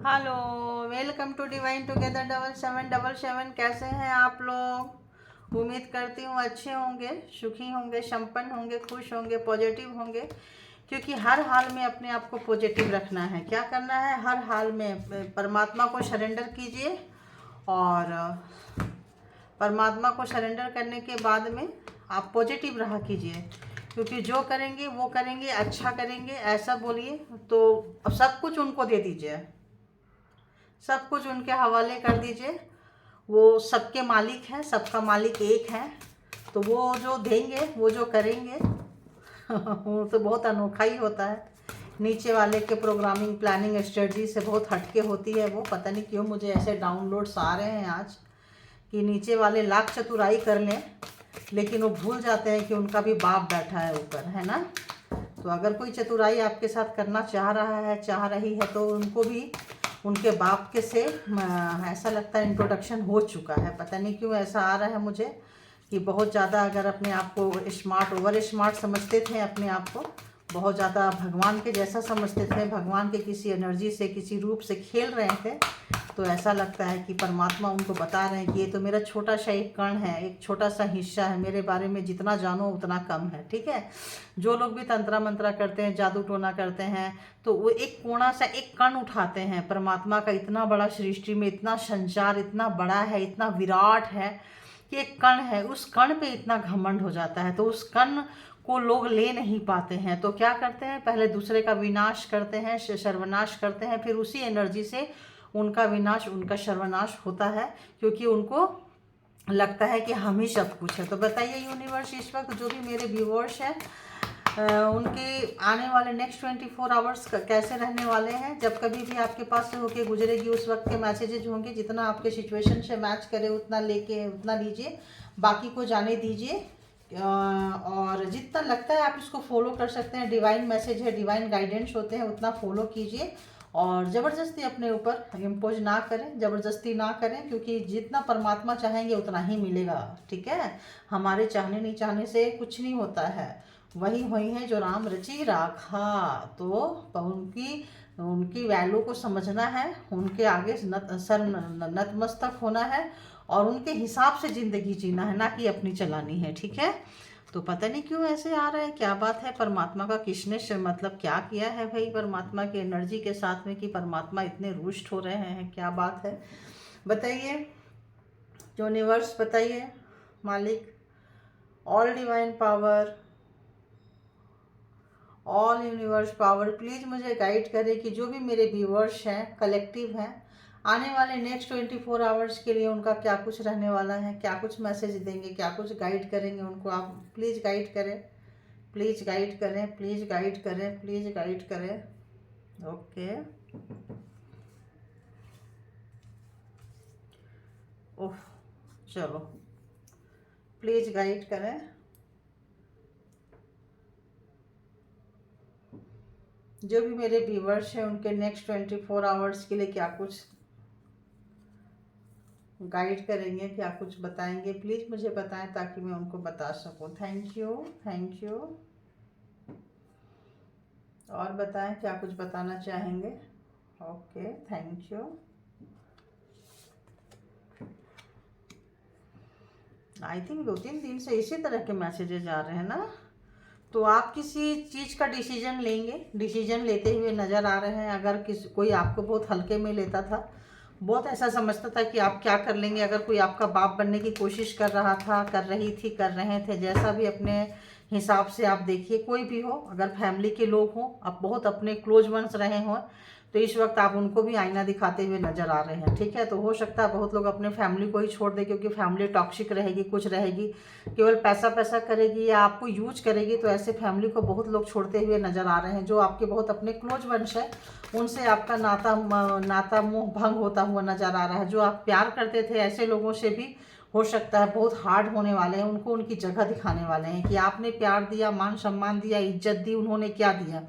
Hello, welcome to divine together 7777। कैसे हैं आप लोग? उम्मीद करती हूँ अच्छे होंगे, सुखी होंगे, संपन्न होंगे, खुश होंगे, पॉजिटिव होंगे। क्योंकि हर हाल में अपने आप को पॉजिटिव रखना है। क्या करना है? हर हाल में परमात्मा को सरेंडर कीजिए और परमात्मा को सरेंडर करने के बाद में आप पॉजिटिव रहा कीजिए। क्योंकि जो करेंगे वो करेंगे, अच्छा करेंगे ऐसा बोलिए। तो अब सब कुछ उनको दे दीजिए, सब कुछ उनके हवाले कर दीजिए। वो सबके मालिक हैं, सबका मालिक एक है। तो वो जो देंगे, वो जो करेंगे वो तो बहुत अनोखा ही होता है। नीचे वाले के प्रोग्रामिंग प्लानिंग स्ट्रेटजी से बहुत हटके होती है वो। पता नहीं क्यों मुझे ऐसे डाउनलोड्स आ रहे हैं आज कि नीचे वाले लाख चतुराई कर लें, लेकिन वो भूल जाते हैं कि उनका भी बाप बैठा है ऊपर, है ना। तो अगर कोई चतुराई आपके साथ करना चाह रहा है, चाह रही है, तो उनको भी उनके बाप के से ऐसा लगता है इंट्रोडक्शन हो चुका है। पता नहीं क्यों ऐसा आ रहा है मुझे कि बहुत ज़्यादा अगर अपने आप को स्मार्ट, ओवर स्मार्ट समझते थे, अपने आप को बहुत ज़्यादा भगवान के जैसा समझते थे, भगवान के किसी एनर्जी से, किसी रूप से खेल रहे थे, तो ऐसा लगता है कि परमात्मा उनको बता रहे हैं कि ये तो मेरा छोटा सा एक कण है, एक छोटा सा हिस्सा है, मेरे बारे में जितना जानो उतना कम है। ठीक है। जो लोग भी तंत्रा मंत्रा करते हैं, जादू टोना करते हैं, तो वो एक कोना सा एक कण उठाते हैं। परमात्मा का इतना बड़ा सृष्टि में इतना संचार इतना बड़ा है, इतना विराट है कि एक कण है, उस कण पे इतना घमंड हो जाता है। तो उस कण को लोग ले नहीं पाते हैं, तो क्या करते हैं? पहले दूसरे का विनाश करते हैं, सर्वनाश करते हैं, फिर उसी एनर्जी से उनका विनाश, उनका सर्वनाश होता है, क्योंकि उनको लगता है कि हम ही सब कुछ है। तो बताइए यूनिवर्स, इस वक्त जो भी मेरे व्यूअर्स हैं, उनके आने वाले नेक्स्ट 24 आवर्स कैसे रहने वाले हैं? जब कभी भी आपके पास से होके गुजरेगी, उस वक्त के मैसेजेज होंगे, जितना आपके सिचुएशन से मैच करे उतना लेके उतना लीजिए, बाकी को जाने दीजिए। और जितना लगता है आप इसको फॉलो कर सकते हैं, डिवाइन मैसेज है, डिवाइन गाइडेंस होते हैं, उतना फॉलो कीजिए। और ज़बरदस्ती अपने ऊपर इम्पोज ना करें, ज़बरदस्ती ना करें, क्योंकि जितना परमात्मा चाहेंगे उतना ही मिलेगा। ठीक है। हमारे चाहने नहीं चाहने से कुछ नहीं होता है। वही वही है जो राम रची राखा। तो उनकी उनकी वैल्यू को समझना है, उनके आगे नतमस्तक होना है और उनके हिसाब से ज़िंदगी जीना है, ना कि अपनी चलानी है। ठीक है। तो पता नहीं क्यों ऐसे आ रहा है, क्या बात है? परमात्मा का किसने मतलब क्या किया है भाई परमात्मा की एनर्जी के साथ में कि परमात्मा इतने रुष्ट हो रहे हैं? क्या बात है बताइए यूनिवर्स, बताइए मालिक, all divine power, all universe power please मुझे गाइड करे कि जो भी मेरे व्यूअर्स हैं, कलेक्टिव हैं, आने वाले नेक्स्ट 24 आवर्स के लिए उनका क्या कुछ रहने वाला है, क्या कुछ मैसेज देंगे, क्या कुछ गाइड करेंगे उनको। आप प्लीज़ गाइड करें, प्लीज़ गाइड करें, प्लीज़ गाइड करें, प्लीज़ गाइड करें। ओके। ओह, चलो प्लीज़ गाइड करें। जो भी मेरे व्यूवर्स हैं उनके नेक्स्ट 24 आवर्स के लिए क्या कुछ गाइड करेंगे, क्या कुछ बताएंगे, प्लीज़ मुझे बताएं ताकि मैं उनको बता सकूं। Thank you, thank you. और बताएं क्या कुछ बताना चाहेंगे। Okay, thank you. I think 2-3 दिन से इसी तरह के मैसेजेज आ रहे हैं ना। तो आप किसी चीज़ का डिसीजन लेंगे, डिसीजन लेते हुए नज़र आ रहे हैं। अगर कोई आपको बहुत हल्के में लेता था, बहुत ऐसा समझता था कि आप क्या कर लेंगे, अगर कोई आपका बाप बनने की कोशिश कर रहा था, कर रही थी, कर रहे थे, जैसा भी अपने हिसाब से आप देखिए, कोई भी हो, अगर फैमिली के लोग हों, आप बहुत अपने क्लोज वंस रहे हों, तो इस वक्त आप उनको भी आईना दिखाते हुए नजर आ रहे हैं। ठीक है। तो हो सकता है बहुत लोग अपने फैमिली को ही छोड़ दे, क्योंकि फैमिली टॉक्सिक रहेगी, कुछ रहेगी, केवल पैसा पैसा करेगी या आपको यूज करेगी। तो ऐसे फैमिली को बहुत लोग छोड़ते हुए नजर आ रहे हैं। जो आपके बहुत अपने क्लोज वंश है, उनसे आपका नाता मोह भंग होता हुआ नजर आ रहा है। जो आप प्यार करते थे, ऐसे लोगों से भी हो सकता है बहुत हार्ड होने वाले हैं। उनको उनकी जगह दिखाने वाले हैं कि आपने प्यार दिया, मान सम्मान दिया, इज्जत दी, उन्होंने क्या दिया।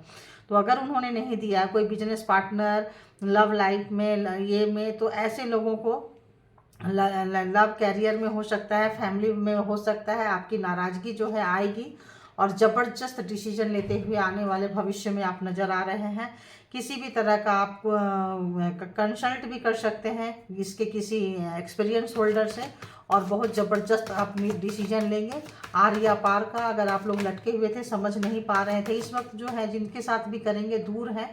तो अगर उन्होंने नहीं दिया, कोई बिजनेस पार्टनर, लव लाइफ में, ये में, तो ऐसे लोगों को लव कैरियर में हो सकता है, फैमिली में हो सकता है, आपकी नाराज़गी जो है आएगी और ज़बरदस्त डिसीजन लेते हुए आने वाले भविष्य में आप नज़र आ रहे हैं। किसी भी तरह का आप कंसल्ट भी कर सकते हैं इसके किसी एक्सपीरियंस होल्डर से, और बहुत ज़बरदस्त अपनी डिसीजन लेंगे। आर या पार का अगर आप लोग लटके हुए थे, समझ नहीं पा रहे थे, इस वक्त जो है जिनके साथ भी करेंगे दूर है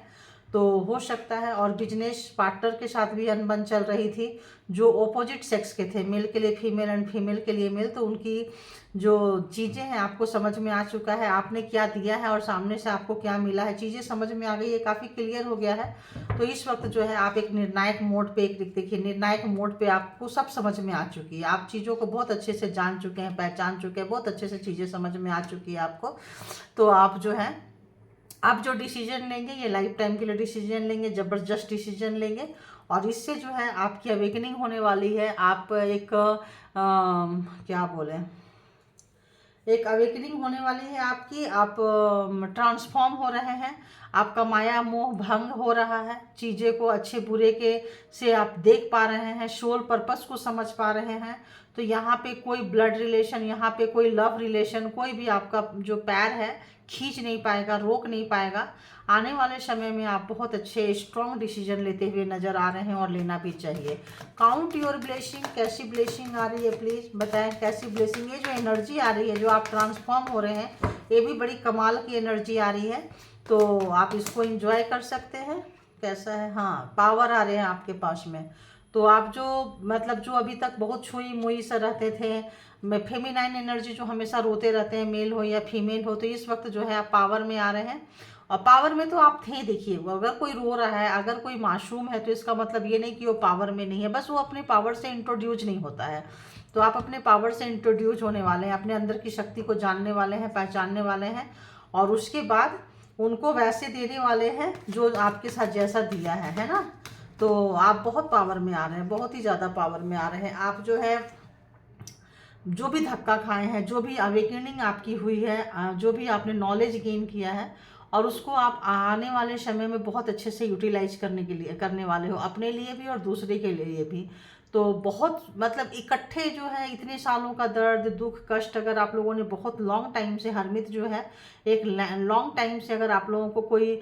तो हो सकता है। और बिजनेस पार्टनर के साथ भी अनबन चल रही थी, जो ऑपोजिट सेक्स के थे, मेल के लिए फीमेल एंड फीमेल के लिए मेल, तो उनकी जो चीज़ें हैं आपको समझ में आ चुका है, आपने क्या दिया है और सामने से आपको क्या मिला है, चीज़ें समझ में आ गई है, काफ़ी क्लियर हो गया है। तो इस वक्त जो है आप एक निर्णायक मोड पे, एक देखिए निर्णायक मोड पे आपको सब समझ में आ चुकी है, आप चीज़ों को बहुत अच्छे से जान चुके हैं, पहचान चुके हैं, बहुत अच्छे से चीज़ें समझ में आ चुकी है आपको। तो आप जो है आप जो डिसीजन लेंगे ये लाइफ टाइम के लिए डिसीजन लेंगे, ज़बरदस्त डिसीजन लेंगे, और इससे जो है आपकी अवेकनिंग होने वाली है। आप एक क्या बोले, एक अवेकनिंग होने वाली है आपकी, आप ट्रांसफॉर्म हो रहे हैं, आपका माया मोह भंग हो रहा है, चीज़ें को अच्छे बुरे के से आप देख पा रहे हैं, सोल पर्पस को समझ पा रहे हैं। तो यहाँ पे कोई ब्लड रिलेशन, यहाँ पे कोई लव रिलेशन, कोई भी आपका जो पैर है खींच नहीं पाएगा, रोक नहीं पाएगा। आने वाले समय में आप बहुत अच्छे स्ट्रॉन्ग डिसीजन लेते हुए नज़र आ रहे हैं, और लेना भी चाहिए। काउंट योर ब्लेसिंग, कैसी ब्लेसिंग आ रही है प्लीज़ बताएं, कैसी ब्लेसिंग। ये जो एनर्जी आ रही है, जो आप ट्रांसफॉर्म हो रहे हैं, ये भी बड़ी कमाल की एनर्जी आ रही है, तो आप इसको एंजॉय कर सकते हैं। कैसा है, हाँ पावर आ रहे हैं आपके पास में। तो आप जो मतलब जो अभी तक बहुत छुई मुई सा रहते थे, फेमिनाइन एनर्जी जो हमेशा रोते रहते हैं, मेल हो या फीमेल हो, तो इस वक्त जो है आप पावर में आ रहे हैं। और पावर में तो आप थे, देखिए अगर कोई रो रहा है, अगर कोई मासूम है, तो इसका मतलब ये नहीं कि वो पावर में नहीं है, बस वो अपने पावर से इंट्रोड्यूस नहीं होता है। तो आप अपने पावर से इंट्रोड्यूस होने वाले हैं, अपने अंदर की शक्ति को जानने वाले हैं, पहचानने वाले हैं, और उसके बाद उनको वैसे देने वाले हैं जो आपके साथ जैसा दिया है ना। तो आप बहुत पावर में आ रहे हैं, बहुत ही ज़्यादा पावर में आ रहे हैं। आप जो है जो भी धक्का खाए हैं, जो भी अवेकनिंग आपकी हुई है, जो भी आपने नॉलेज गेन किया है, और उसको आप आने वाले समय में बहुत अच्छे से यूटिलाइज करने वाले हो, अपने लिए भी और दूसरे के लिए भी। तो बहुत मतलब इकट्ठे जो है इतने सालों का दर्द दुख कष्ट, अगर आप लोगों ने बहुत लॉन्ग टाइम से, हरमित जो है एक लॉन्ग टाइम से अगर आप लोगों को कोई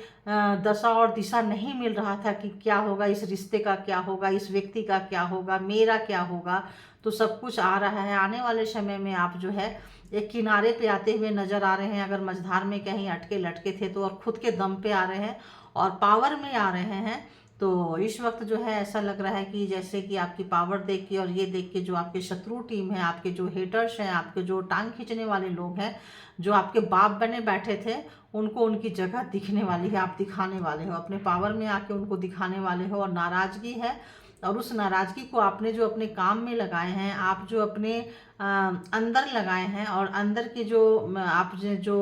दशा और दिशा नहीं मिल रहा था कि क्या होगा, इस रिश्ते का क्या होगा, इस व्यक्ति का क्या होगा, मेरा क्या होगा, तो सब कुछ आ रहा है। आने वाले समय में आप जो है एक किनारे पे आते हुए नजर आ रहे हैं, अगर मझधार में कहीं अटके लटके थे तो, और खुद के दम पे आ रहे हैं और पावर में आ रहे हैं। तो इस वक्त जो है ऐसा लग रहा है कि जैसे कि आपकी पावर देख के और ये देख के जो आपके शत्रु टीम है, आपके जो हेटर्स हैं, आपके जो टांग खींचने वाले लोग हैं, जो आपके बाप बने बैठे थे, उनको उनकी जगह दिखने वाली है, आप दिखाने वाले हो, अपने पावर में आके उनको दिखाने वाले हो। और नाराज़गी है, और उस नाराज़गी को आपने जो अपने काम में लगाए हैं, आप जो अपने अंदर लगाए हैं, और अंदर के जो आपने जो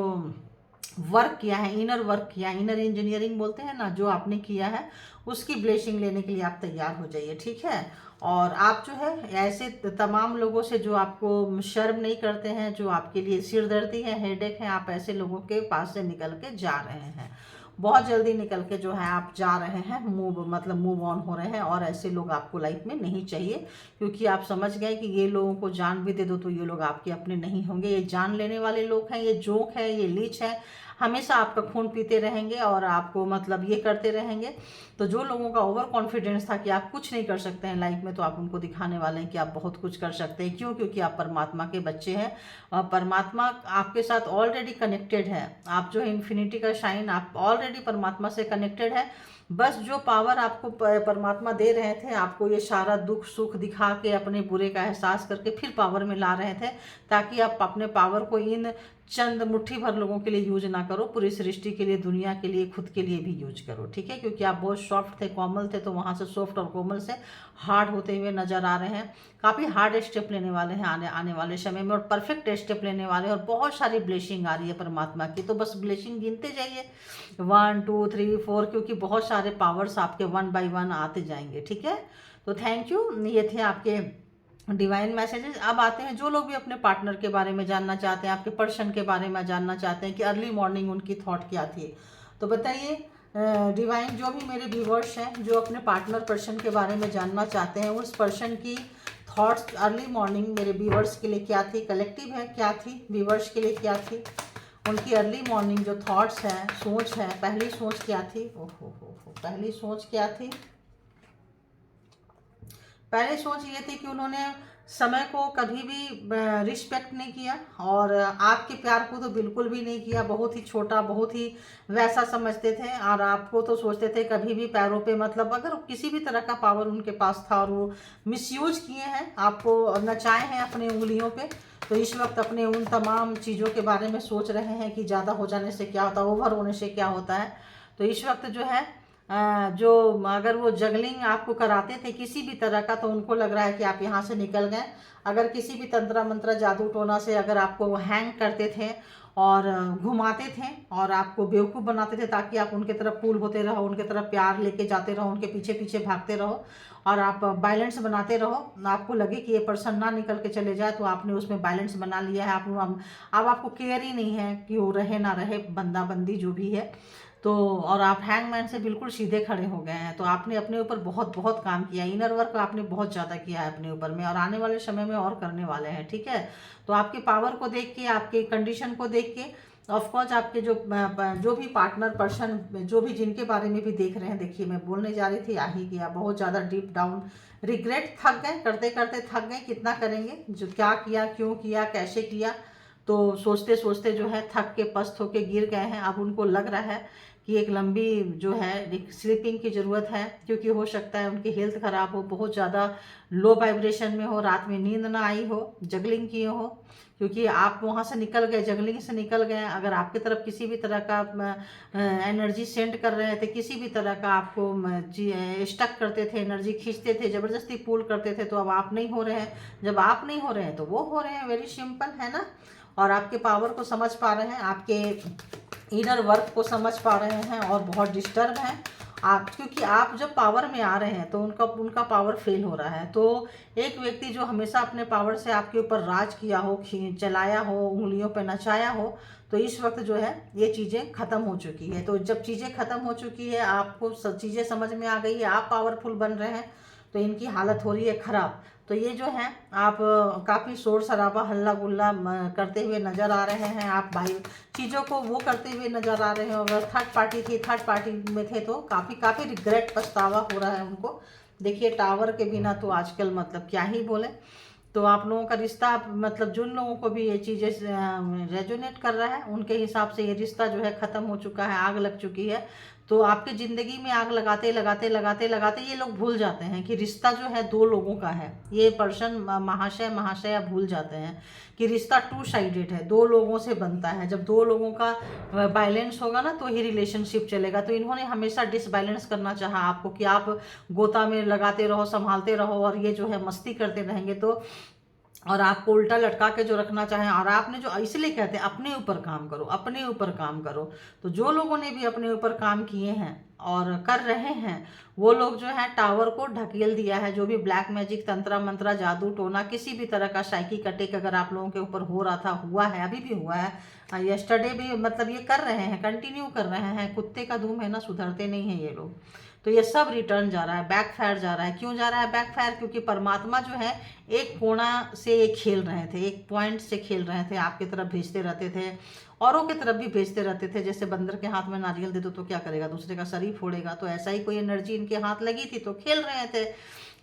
वर्क किया है, इनर वर्क किया है, इनर इंजीनियरिंग बोलते हैं ना, जो आपने किया है, उसकी ब्लेसिंग लेने के लिए आप तैयार हो जाइए, ठीक है। और आप जो है ऐसे तमाम लोगों से जो आपको शर्म नहीं करते हैं, जो आपके लिए सिरदर्दी है, हेडेक है, आप ऐसे लोगों के पास से निकल के जा रहे हैं, बहुत जल्दी निकल के जो है आप जा रहे हैं, मूव ऑन हो रहे हैं। और ऐसे लोग आपको लाइफ में नहीं चाहिए, क्योंकि आप समझ गए कि ये लोगों को जान भी दे दो तो ये लोग आपके अपने नहीं होंगे। ये जान लेने वाले लोग हैं, ये जोक है, ये लीच है, हमेशा आपका खून पीते रहेंगे और आपको मतलब ये करते रहेंगे। तो जो लोगों का ओवर कॉन्फिडेंस था कि आप कुछ नहीं कर सकते हैं लाइफ में, तो आप उनको दिखाने वाले हैं कि आप बहुत कुछ कर सकते हैं। क्यों? क्योंकि आप परमात्मा के बच्चे हैं, और परमात्मा आपके साथ ऑलरेडी कनेक्टेड है। आप जो है इन्फिनिटी का शाइन, आप ऑलरेडी परमात्मा से कनेक्टेड है। बस जो पावर आपको परमात्मा दे रहे थे, आपको ये सारा दुख सुख दिखा के, अपने बुरे का एहसास करके फिर पावर में ला रहे थे, ताकि आप अपने पावर को इन चंद मुट्ठी भर लोगों के लिए यूज ना करो, पूरी सृष्टि के लिए, दुनिया के लिए, खुद के लिए भी यूज करो, ठीक है। क्योंकि आप बहुत सॉफ्ट थे, कोमल थे, तो वहाँ से सॉफ्ट और कोमल से हार्ड होते हुए नजर आ रहे हैं। काफ़ी हार्ड स्टेप लेने वाले हैं आने वाले समय में, और परफेक्ट स्टेप लेने वाले हैं, और बहुत सारी ब्लेसिंग आ रही है परमात्मा की। तो बस ब्लेसिंग गिनते जाइए, 1 2 3 4, क्योंकि बहुत सारे पावर्स आपके 1 बाय 1 आते जाएंगे, ठीक है। तो थैंक यू, ये थे आपके डिवाइन मैसेजेस। अब आते हैं जो लोग भी अपने पार्टनर के बारे में जानना चाहते हैं, आपके पर्सन के बारे में जानना चाहते हैं कि अर्ली मॉर्निंग उनकी थॉट क्या थी, तो बताइए डिवाइन, जो भी मेरे व्यूवर्स हैं जो अपने पार्टनर पर्सन के बारे में जानना चाहते हैं, उस पर्सन की थॉट्स अर्ली मॉर्निंग मेरे व्यूवर्स के लिए क्या थी, कलेक्टिव है क्या थी, व्यूवर्स के लिए क्या थी, उनकी अर्ली मॉर्निंग जो थॉट्स हैं, सोच है, पहली सोच क्या थी? ओहो, पहली सोच क्या थी? पहली सोच ये थी कि उन्होंने समय को कभी भी रिस्पेक्ट नहीं किया, और आपके प्यार को तो बिल्कुल भी नहीं किया। बहुत ही छोटा, बहुत ही वैसा समझते थे, और आपको तो सोचते थे कभी भी पैरों पे, मतलब अगर किसी भी तरह का पावर उनके पास था और वो मिसयूज किए हैं, आपको नचाए हैं अपनी उंगलियों पे, तो इस वक्त अपने उन तमाम चीज़ों के बारे में सोच रहे हैं कि ज़्यादा हो जाने से क्या होता है, ओवर होने से क्या होता है। तो इस वक्त जो है जो अगर वो जगलिंग आपको कराते थे किसी भी तरह का, तो उनको लग रहा है कि आप यहाँ से निकल गए। अगर किसी भी तंत्र मंत्र जादू टोना से अगर आपको हैंग करते थे और घुमाते थे और आपको बेवकूफ़ बनाते थे, ताकि आप उनके तरफ पुल होते रहो, उनके तरफ प्यार लेके जाते रहो, उनके पीछे पीछे भागते रहो और आप बैलेंस बनाते रहो, आपको लगे कि ये पर्सन ना निकल के चले जाए, तो आपने उसमें बैलेंस बना लिया है। आप अब आपको केयर ही नहीं है कि वो रहे ना रहे, बंदा बंदी जो भी है। तो और आप हैंगमैन से बिल्कुल सीधे खड़े हो गए हैं। तो आपने अपने ऊपर बहुत बहुत काम किया, इनर वर्क आपने बहुत ज़्यादा किया है अपने ऊपर में, और आने वाले समय में और करने वाले हैं, ठीक है। तो आपकी पावर को देख के, आपके कंडीशन को देख के, ऑफकोर्स आपके जो भी पार्टनर पर्सन, जो भी जिनके बारे में भी देख रहे हैं, देखिए मैं बोलने जा रही थी, आ ही गया, बहुत ज़्यादा डीप डाउन रिग्रेट, थक गए, करते करते थक गए, कितना करेंगे, जो क्या किया, क्यों किया, कैसे किया, तो सोचते सोचते जो है थक के पस्त होके गिर गए हैं। अब उनको लग रहा है कि एक लंबी जो है स्लीपिंग की ज़रूरत है, क्योंकि हो सकता है उनकी हेल्थ ख़राब हो, बहुत ज़्यादा लो वाइब्रेशन में हो, रात में नींद ना आई हो, जगलिंग किए हो, क्योंकि आप वहाँ से निकल गए, जगलिंग से निकल गए। अगर आपकी तरफ किसी भी तरह का एनर्जी सेंड कर रहे थे, किसी भी तरह का आपको स्टक करते थे, एनर्जी खींचते थे, ज़बरदस्ती पुल करते थे, तो अब आप नहीं हो रहे हैं। जब आप नहीं हो रहे हैं तो वो हो रहे हैं, वेरी सिंपल है ना। और आपके पावर को समझ पा रहे हैं, आपके इनर वर्क को समझ पा रहे हैं, और बहुत डिस्टर्ब हैं आप, क्योंकि आप जब पावर में आ रहे हैं तो उनका पावर फेल हो रहा है। तो एक व्यक्ति जो हमेशा अपने पावर से आपके ऊपर राज किया हो, चलाया हो, उंगलियों पर नचाया हो, तो इस वक्त जो है ये चीज़ें ख़त्म हो चुकी है। तो जब चीज़ें ख़त्म हो चुकी है, आपको सब चीज़ें समझ में आ गई है, आप पावरफुल बन रहे हैं, तो इनकी हालत हो रही है ख़राब। तो ये जो है आप काफ़ी शोर शराबा, हल्ला गुल्ला करते हुए नज़र आ रहे हैं, आप भाई चीज़ों को वो करते हुए नज़र आ रहे हैं। अगर थर्ड पार्टी में थे तो काफ़ी रिग्रेट, पछतावा हो रहा है उनको। देखिए टावर के बिना तो आजकल मतलब क्या ही बोले। तो आप लोगों का रिश्ता, मतलब जिन लोगों को भी ये चीज़ें रेजोनेट कर रहा है, उनके हिसाब से ये रिश्ता जो है ख़त्म हो चुका है, आग लग चुकी है। तो आपकी ज़िंदगी में आग लगाते लगाते लगाते लगाते ये लोग भूल जाते हैं कि रिश्ता जो है दो लोगों का है। ये पर्सन महाशय भूल जाते हैं कि रिश्ता टू साइडेड है, दो लोगों से बनता है। जब दो लोगों का बैलेंस होगा ना, तो ही रिलेशनशिप चलेगा। तो इन्होंने हमेशा डिसबैलेंस करना चाहा आपको, कि आप गोता में लगाते रहो, संभालते रहो, और ये जो है मस्ती करते रहेंगे, तो और आपको उल्टा लटका के जो रखना चाहें। और आपने जो, इसलिए कहते हैं अपने ऊपर काम करो, अपने ऊपर काम करो। तो जो लोगों ने भी अपने ऊपर काम किए हैं और कर रहे हैं, वो लोग जो है टावर को ढकेल दिया है। जो भी ब्लैक मैजिक, तंत्रा मंत्रा, जादू टोना, किसी भी तरह का साइकिक अटैक अगर आप लोगों के ऊपर हो रहा था, हुआ है, अभी भी हुआ है, यस्टरडे भी, मतलब ये कर रहे हैं, कंटिन्यू कर रहे हैं। कुत्ते का धूम है ना, सुधरते नहीं हैं ये लोग। तो ये सब रिटर्न जा रहा है, बैकफायर जा रहा है। क्यों जा रहा है बैकफायर? क्योंकि परमात्मा जो है एक कोना से ये खेल रहे थे, एक पॉइंट से खेल रहे थे, आपकी तरफ भेजते रहते थे, औरों की तरफ भी भेजते रहते थे। जैसे बंदर के हाथ में नारियल दे दो तो क्या करेगा, दूसरे का शरीर फोड़ेगा। तो ऐसा ही कोई एनर्जी इनके हाथ लगी थी, तो खेल रहे थे।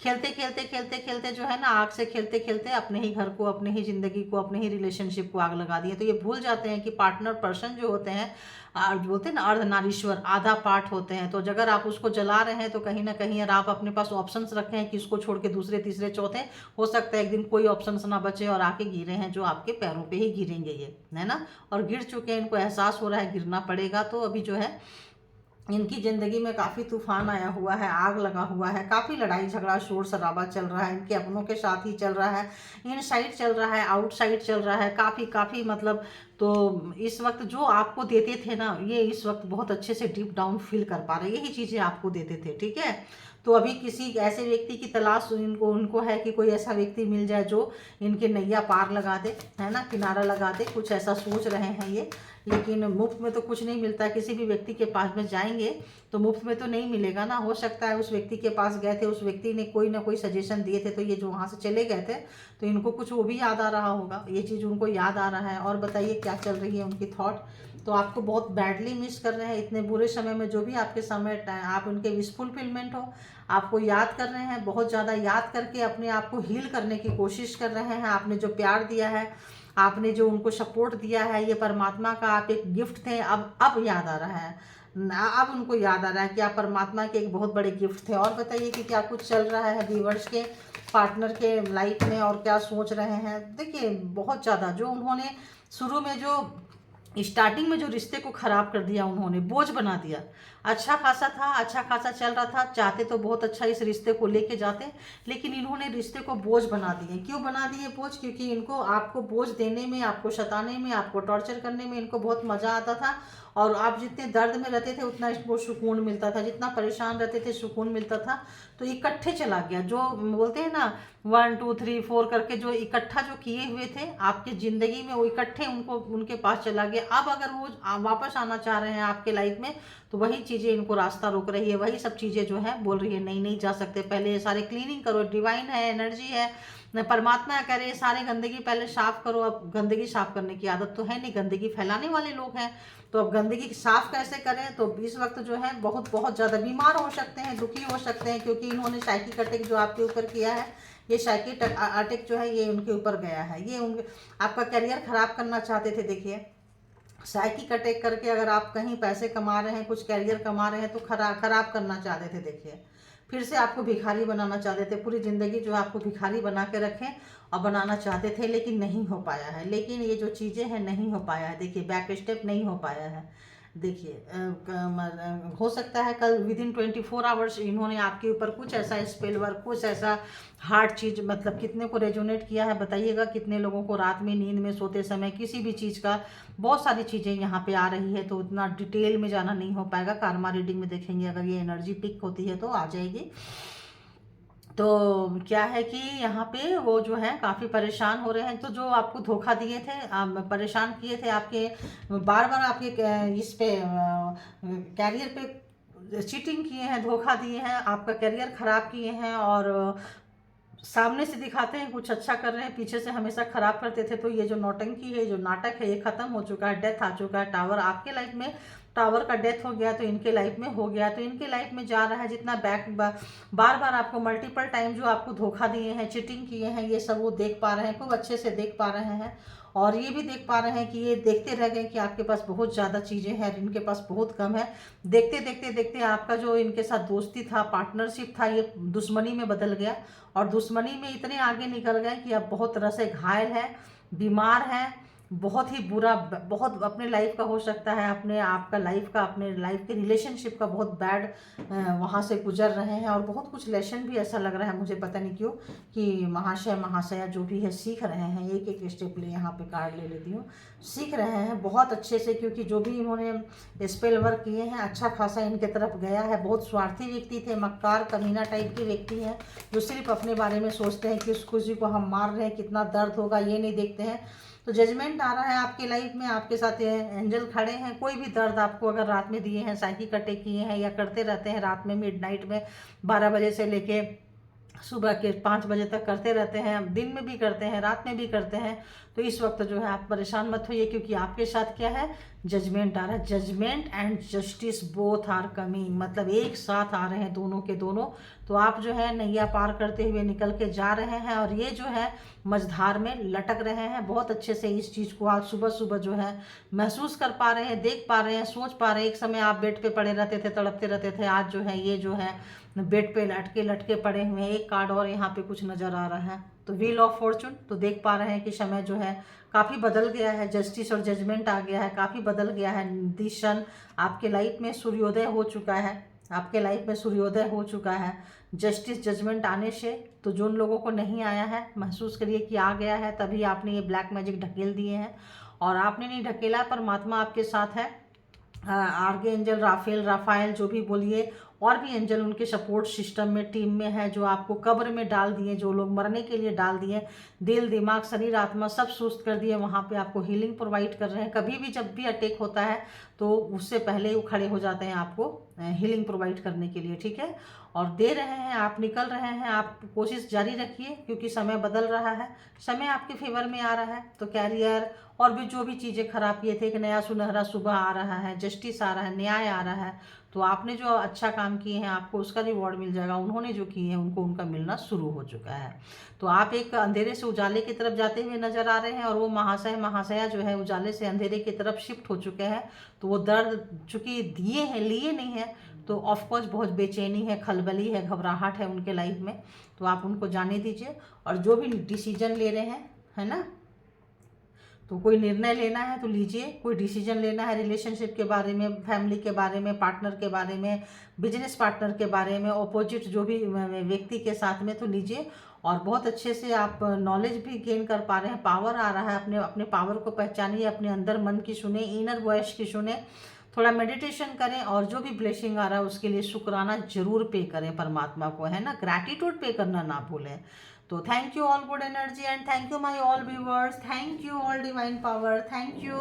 खेलते खेलते खेलते खेलते जो है ना, आग से खेलते खेलते अपने ही घर को, अपने ही ज़िंदगी को, अपने ही रिलेशनशिप को आग लगा दिए। तो ये भूल जाते हैं कि पार्टनर पर्सन जो होते हैं, बोलते हैं ना अर्धनारीश्वर, आधा पार्ट होते हैं। तो अगर आप उसको जला रहे हैं, तो कहीं ना कहीं अगर आप अपने पास ऑप्शंस रखे हैं कि इसको छोड़ के दूसरे तीसरे चौथे, हो सकता है एक दिन कोई ऑप्शंस ना बचे और आके गिरे हैं, जो आपके पैरों पे ही गिरेंगे ये, है ना। और गिर चुके हैं, इनको एहसास हो रहा है गिरना पड़ेगा। तो अभी जो है इनकी ज़िंदगी में काफ़ी तूफान आया हुआ है, आग लगा हुआ है, काफ़ी लड़ाई झगड़ा, शोर शराबा चल रहा है, इनके अपनों के साथ ही चल रहा है, इनसाइड चल रहा है, आउटसाइड चल रहा है, काफ़ी मतलब। तो इस वक्त जो आपको देते थे ना, ये इस वक्त बहुत अच्छे से डीप डाउन फील कर पा रहे हैं, यही चीज़ें आपको देते थे, ठीक है। तो अभी किसी ऐसे व्यक्ति की तलाश उनको है कि कोई ऐसा व्यक्ति मिल जाए जो इनके नैया पार लगा दे, है ना, किनारा लगा दे, कुछ ऐसा सोच रहे हैं ये। लेकिन मुफ्त में तो कुछ नहीं मिलता। किसी भी व्यक्ति के पास में जाएंगे तो मुफ्त में तो नहीं मिलेगा ना। हो सकता है उस व्यक्ति के पास गए थे, उस व्यक्ति ने कोई ना कोई सजेशन दिए थे, तो ये जो वहाँ से चले गए थे तो इनको कुछ वो भी याद आ रहा होगा, ये चीज़ उनको याद आ रहा है। और बताइए क्या चल रही है उनकी थॉट। तो आपको बहुत बैडली मिस कर रहे हैं इतने बुरे समय में। जो भी आपके समय आप उनके विश फुलफिलमेंट हो, आपको याद कर रहे हैं, बहुत ज़्यादा याद करके अपने आप को हील करने की कोशिश कर रहे हैं। आपने जो प्यार दिया है, आपने जो उनको सपोर्ट दिया है, ये परमात्मा का आप एक गिफ्ट थे, अब याद आ रहा है। अब उनको याद आ रहा है कि आप परमात्मा के एक बहुत बड़े गिफ्ट थे। और बताइए कि क्या कुछ चल रहा है व्यूअर्स के पार्टनर के लाइफ में और क्या सोच रहे हैं। देखिए बहुत ज़्यादा जो उन्होंने शुरू में जो स्टार्टिंग में जो रिश्ते को खराब कर दिया, उन्होंने बोझ बना दिया। अच्छा खासा था, अच्छा खासा चल रहा था, चाहते तो बहुत अच्छा इस रिश्ते को लेके जाते, लेकिन इन्होंने रिश्ते को बोझ बना दिए। क्यों बना दिए बोझ? क्योंकि इनको आपको बोझ देने में, आपको सताने में, आपको टॉर्चर करने में इनको बहुत मज़ा आता था। और आप जितने दर्द में रहते थे उतना इसको सुकून मिलता था, जितना परेशान रहते थे सुकून मिलता था। तो इकट्ठे चला गया, जो बोलते हैं ना 1 2 3 4 करके जो इकट्ठा जो किए हुए थे आपकी ज़िंदगी में, वो इकट्ठे उनको उनके पास चला गया। अब अगर वो वापस आना चाह रहे हैं आपके लाइफ में तो वही चीज़ें इनको रास्ता रोक रही है, वही सब चीज़ें जो है बोल रही है नहीं नहीं जा सकते, पहले ये सारे क्लीनिंग करो, डिवाइन है, एनर्जी है, परमात्मा कह रहे हैं सारे गंदगी पहले साफ करो। अब गंदगी साफ करने की आदत तो है नहीं, गंदगी फैलाने वाले लोग हैं। तो अब गंदगी साफ कैसे करें? तो इस वक्त जो है बहुत बहुत ज़्यादा बीमार हो सकते हैं, दुखी हो सकते हैं, क्योंकि इन्होंने साइकिक अटैक जो आपके ऊपर किया है, ये साइकिक अटैक जो है ये उनके ऊपर गया है। ये उनके आपका करियर खराब करना चाहते थे। देखिए साइकिक अटैक करके अगर आप कहीं पैसे कमा रहे हैं, कुछ करियर कमा रहे हैं, तो खराब करना चाहते थे। देखिए फिर से आपको भिखारी बनाना चाहते थे, पूरी ज़िंदगी जो आपको भिखारी बना के रखें और बनाना चाहते थे, लेकिन नहीं हो पाया है। लेकिन ये जो चीज़ें हैं नहीं हो पाया है। देखिए बैक स्टेप नहीं हो पाया है। देखिए हो सकता है कल विदिन 24 आवर्स इन्होंने आपके ऊपर कुछ ऐसा स्पेल वर्क, कुछ ऐसा हार्ड चीज़, मतलब कितने को रेजोनेट किया है बताइएगा। कितने लोगों को रात में नींद में सोते समय किसी भी चीज़ का, बहुत सारी चीज़ें यहाँ पे आ रही है, तो उतना डिटेल में जाना नहीं हो पाएगा। कार्मा रीडिंग में देखेंगे, अगर ये एनर्जी पिक होती है तो आ जाएगी। तो क्या है कि यहाँ पे वो जो है काफ़ी परेशान हो रहे हैं। तो जो आपको धोखा दिए थे, परेशान किए थे, आपके बार बार आपके इस पे कैरियर पे चीटिंग किए हैं, धोखा दिए हैं, आपका करियर ख़राब किए हैं। और सामने से दिखाते हैं कुछ अच्छा कर रहे हैं, पीछे से हमेशा खराब करते थे। तो ये जो नौटंकी है, जो नाटक है, ये खत्म हो चुका है, डेथ आ चुका है। टावर आपके लाइफ में, टावर का डेथ हो गया तो इनके लाइफ में हो गया। तो इनके लाइफ में जा रहा है जितना बार बार आपको मल्टीपल टाइम जो आपको धोखा दिए हैं, चीटिंग किए हैं, ये सब वो देख पा रहे हैं, खूब अच्छे से देख पा रहे हैं। और ये भी देख पा रहे हैं कि ये देखते रह गए कि आपके पास बहुत ज़्यादा चीज़ें हैं, इनके पास बहुत कम है। देखते देखते देखते आपका जो इनके साथ दोस्ती था, पार्टनरशिप था, ये दुश्मनी में बदल गया। और दुश्मनी में इतने आगे निकल गए कि अब बहुत तरह से घायल है, बीमार है, बहुत ही बुरा, बहुत अपने लाइफ का हो सकता है, अपने आपका लाइफ का, अपने लाइफ के रिलेशनशिप का बहुत बैड वहाँ से गुजर रहे हैं। और बहुत कुछ लेसन भी ऐसा लग रहा है मुझे, पता नहीं क्यों, कि महाशय महाशया जो भी है सीख रहे हैं। एक एक स्टेप ले, यहाँ पे कार्ड ले लेती हूँ, सीख रहे हैं बहुत अच्छे से, क्योंकि जो भी इन्होंने स्पेल वर्क किए हैं अच्छा खासा इनके तरफ गया है। बहुत स्वार्थी व्यक्ति थे, मक्कार कमीना टाइप के व्यक्ति हैं, जो सिर्फ अपने बारे में सोचते हैं कि उस किसी को हम मार रहे हैं, कितना दर्द होगा, ये नहीं देखते हैं। तो जजमेंट आ रहा है आपके लाइफ में, आपके साथ एंजल खड़े हैं। कोई भी दर्द आपको अगर रात में दिए हैं, साइकिक अटैक किए हैं, या करते रहते हैं रात में, मिडनाइट में 12 बजे से लेके सुबह के 5 बजे तक करते रहते हैं, दिन में भी करते हैं, रात में भी करते हैं, तो इस वक्त जो है आप परेशान मत होइए, क्योंकि आपके साथ क्या है, जजमेंट आ रहा है। Judgment and justice both are coming, मतलब एक साथ आ रहे हैं दोनों के दोनों। तो आप जो है नैया पार करते हुए निकल के जा रहे हैं, और ये जो है मझधार में लटक रहे हैं। बहुत अच्छे से इस चीज़ को आज सुबह सुबह जो है महसूस कर पा रहे हैं, देख पा रहे हैं, सोच पा रहे हैं। एक समय आप बेड पे पड़े रहते थे, तड़पते रहते थे, आज जो है ये जो है बेड पे लटके लटके पड़े हुए हैं। एक कार्ड और यहाँ पे कुछ नज़र आ रहा है, तो व्हील ऑफ फॉर्चून। तो देख पा रहे हैं कि समय जो है काफ़ी बदल गया है, जस्टिस और जजमेंट आ गया है, काफ़ी बदल गया है। दिशन आपके लाइफ में सूर्योदय हो चुका है, आपके लाइफ में सूर्योदय हो चुका है जस्टिस जजमेंट आने से। तो जो उन लोगों को नहीं आया है, महसूस करिए कि आ गया है, तभी आपने ये ब्लैक मैजिक ढकेल दिए हैं। और आपने नहीं ढकेला, परमात्मा आपके साथ है। आर्गे एंजल, राफेल, राफाइल, जो भी बोलिए, और भी एंजल उनके सपोर्ट सिस्टम में, टीम में है, जो आपको कब्र में डाल दिए, जो लोग मरने के लिए डाल दिए, दिल, दिमाग, शरीर, आत्मा सब सुस्त कर दिए, वहाँ पे आपको हीलिंग प्रोवाइड कर रहे हैं। कभी भी जब भी अटैक होता है तो उससे पहले ही वो खड़े हो जाते हैं आपको हीलिंग प्रोवाइड करने के लिए, ठीक है। और दे रहे हैं, आप निकल रहे हैं, आप कोशिश जारी रखिए, क्योंकि समय बदल रहा है, समय आपके फेवर में आ रहा है। तो कैरियर और भी जो भी चीज़ें खराब किए थे, एक नया सुनहरा सुबह आ रहा है, जस्टिस आ रहा है, न्याय आ रहा है। तो आपने जो अच्छा काम किए हैं आपको उसका रिवॉर्ड मिल जाएगा, उन्होंने जो किए हैं उनको उनका मिलना शुरू हो चुका है। तो आप एक अंधेरे से उजाले की तरफ जाते हुए नजर आ रहे हैं, और वो महाशय महाशया जो है उजाले से अंधेरे की तरफ शिफ्ट हो चुके हैं। तो वो दर्द चूंकि दिए हैं, लिए नहीं है, तो ऑफकोर्स बहुत बेचैनी है, खलबली है, घबराहट है उनके लाइफ में। तो आप उनको जाने दीजिए, और जो भी डिसीजन ले रहे हैं, है ना, तो कोई निर्णय लेना है तो लीजिए, कोई डिसीजन लेना है रिलेशनशिप के बारे में, फैमिली के बारे में, पार्टनर के बारे में, बिजनेस पार्टनर के बारे में, ऑपोजिट जो भी व्यक्ति के साथ में, तो लीजिए। और बहुत अच्छे से आप नॉलेज भी गेन कर पा रहे हैं, पावर आ रहा है, अपने अपने पावर को पहचानिए, अपने अंदर मन की सुने, इनर वॉइस की सुने, थोड़ा मेडिटेशन करें, और जो भी ब्लेसिंग आ रहा है उसके लिए शुक्राना जरूर पे करें परमात्मा को, है ना, ग्रैटिट्यूड पे करना ना भूलें। तो thank you all good energy, and thank you my all viewers, thank you all divine power, thank you.